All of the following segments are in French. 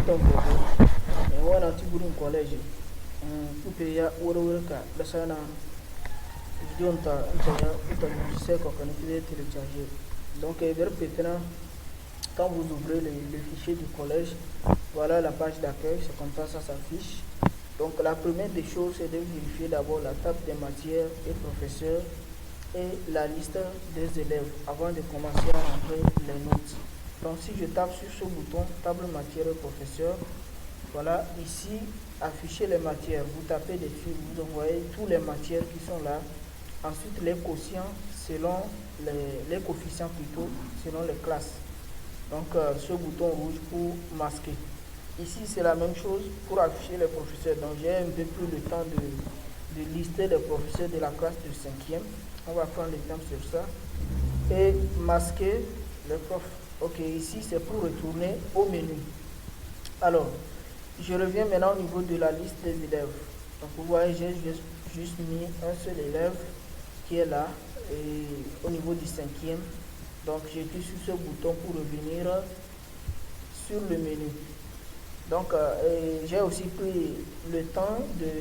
bulletin gobe wana ti gurin college kupe ya wuri ka da sana vidéo ta ya uta c'est quoi qu'on peut télécharger. Donc maintenant quand vous ouvrez le fichier du collège, voilà la page d'accueil, c'est comme ça s'affiche. Donc la première des choses, c'est de vérifier d'abord la table des matières et professeurs et la liste des élèves avant de commencer à rentrer les notes. Donc si je tape sur ce bouton table matière et professeur, voilà ici afficher les matières, vous tapez dessus, vous voyez toutes les matières qui sont là. Ensuite les quotients selon les coefficients plutôt selon les classes. Donc ce bouton rouge pour masquer. Ici c'est la même chose pour afficher les professeurs. Donc j'ai un peu plus le temps de lister les professeurs de la classe de 5e. On va prendre le temps sur ça. Et masquer les profs. Ok, ici c'est pour retourner au menu. Alors, je reviens maintenant au niveau de la liste des élèves. Donc vous voyez, j'ai juste mis un seul élève qui est là et au niveau du 5e. Donc j'ai cliqué sur ce bouton pour revenir sur le menu. Donc j'ai aussi pris le temps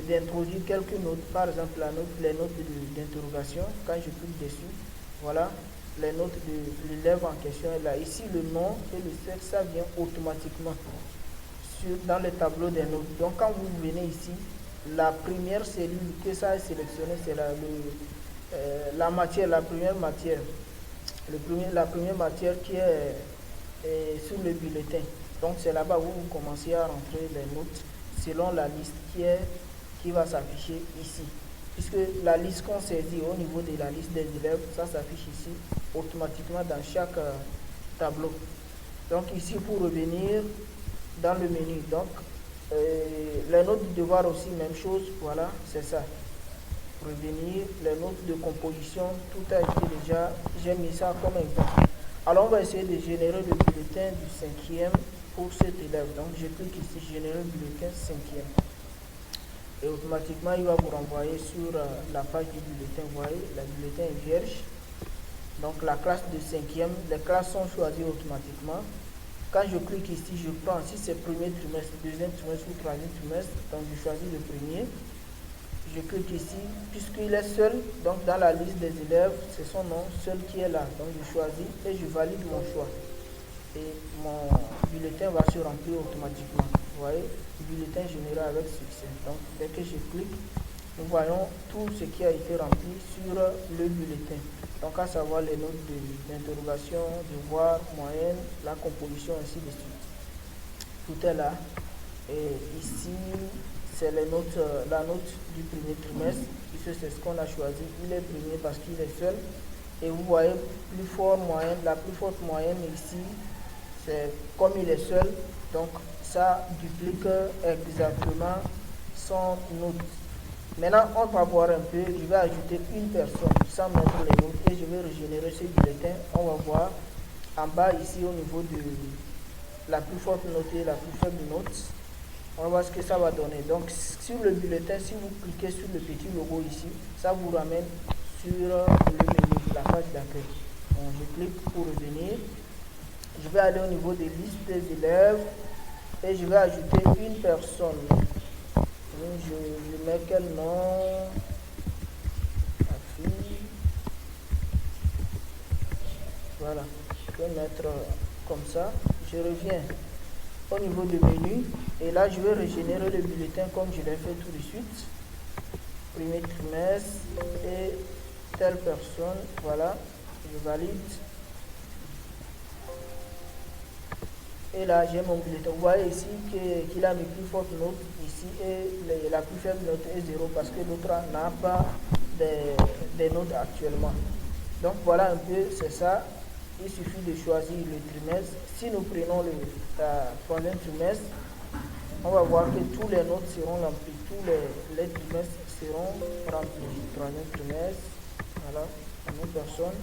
d'introduire quelques notes, par exemple les notes d'interrogation. Quand je clique dessus, voilà, les notes de l'élève en question est là. Ici le nom et le sexe, ça vient automatiquement dans le tableau des notes. Donc quand vous venez ici, la première cellule que ça a sélectionné, c'est la matière, la première matière. La première matière qui est sur le bulletin. Donc c'est là-bas où vous commencez à rentrer les notes selon la liste qui va s'afficher ici. Puisque la liste qu'on saisit au niveau de la liste des élèves, ça s'affiche ici automatiquement dans chaque tableau. Donc ici pour revenir dans le menu, donc les notes du devoir aussi, même chose, voilà, c'est ça. Revenir, les notes de composition, tout a été déjà, j'ai mis ça comme exemple. Alors on va essayer de générer le bulletin du 5e pour cet élève. Donc je clique ici, générer le bulletin 5e. Et automatiquement il va vous renvoyer sur la page du bulletin. Vous voyez, le bulletin est vierge. Donc la classe de 5e, les classes sont choisies automatiquement. Quand je clique ici, je prends, si c'est premier trimestre, deuxième trimestre ou troisième trimestre, donc je choisis le premier. Je clique ici, puisqu'il est seul, donc dans la liste des élèves, c'est son nom seul qui est là. Donc je choisis et je valide mon choix. Et mon bulletin va se remplir automatiquement. Vous voyez, bulletin généré avec succès. Donc dès que je clique, nous voyons tout ce qui a été rempli sur le bulletin. Donc à savoir les notes d'interrogation, devoir, moyenne, la composition, ainsi de suite. Tout est là. Et ici, c'est la note du premier trimestre, puisque c'est ce qu'on a choisi. Il est premier parce qu'il est seul. Et vous voyez, plus fort moyenne, la plus forte moyenne ici, c'est comme il est seul, donc ça duplique exactement son note. Maintenant, on va voir un peu, je vais ajouter une personne sans mettre les notes et je vais régénérer ce bulletin. On va voir en bas ici au niveau de la plus forte note et la plus faible note. On va voir ce que ça va donner. Donc sur le bulletin, si vous cliquez sur le petit logo ici, ça vous ramène sur le menu, la page d'accueil. Donc je clique pour revenir. Je vais aller au niveau des listes des élèves et je vais ajouter une personne. Je mets quel nom? La fille. Voilà. Je vais mettre comme ça. Je reviens au niveau du menu et là je vais régénérer le bulletin comme je l'ai fait tout de suite. Premier trimestre et telle personne. Voilà. Je valide. Et là, j'ai mon bulletin. Vous voyez ici qu'il a mes plus fortes notes ici et la plus faible note est 0 parce que l'autre n'a pas des notes actuellement. Donc voilà un peu, c'est ça. Il suffit de choisir le trimestre. Si nous prenons le troisième trimestre, on va voir que tous les notes seront remplies. Tous les trimestres seront remplis. Troisième trimestre, voilà, une autre personne.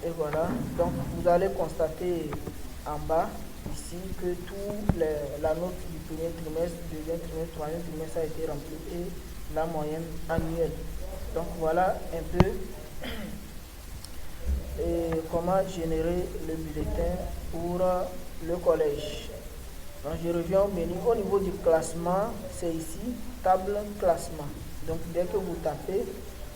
Et voilà, donc vous allez constater en bas ici que la note du premier trimestre, deuxième trimestre, troisième trimestre a été remplie et la moyenne annuelle. Donc voilà un peu et comment générer le bulletin pour le collège. Donc je reviens au menu. Au niveau du classement, c'est ici, table classement. Donc dès que vous tapez,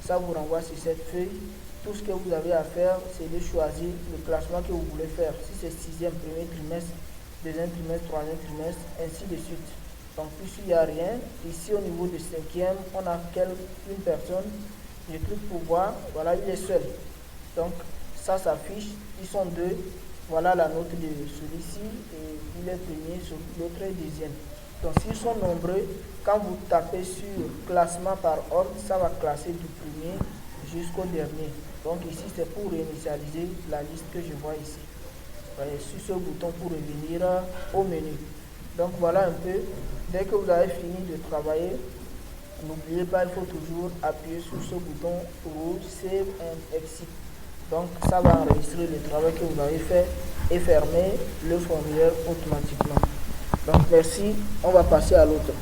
ça vous renvoie sur cette feuille. Tout ce que vous avez à faire, c'est de choisir le classement que vous voulez faire. Si c'est 6e, premier trimestre, deuxième trimestre, troisième trimestre, ainsi de suite. Donc ici, il n'y a rien. Ici, au niveau du 5e, on a une personne. Je clique pour voir. Voilà, il est seul. Donc ça s'affiche. Ils sont deux. Voilà la note de celui-ci. Et il est premier, l'autre est deuxième. Donc s'ils sont nombreux, quand vous tapez sur classement par ordre, ça va classer du premier jusqu'au dernier. Donc ici, c'est pour réinitialiser la liste que je vois ici. Voyez, sur ce bouton pour revenir au menu. Donc voilà un peu. Dès que vous avez fini de travailler, n'oubliez pas, il faut toujours appuyer sur ce bouton rouge Save and Exit. Donc ça va enregistrer le travail que vous avez fait et fermer le formulaire automatiquement. Donc merci, on va passer à l'autre.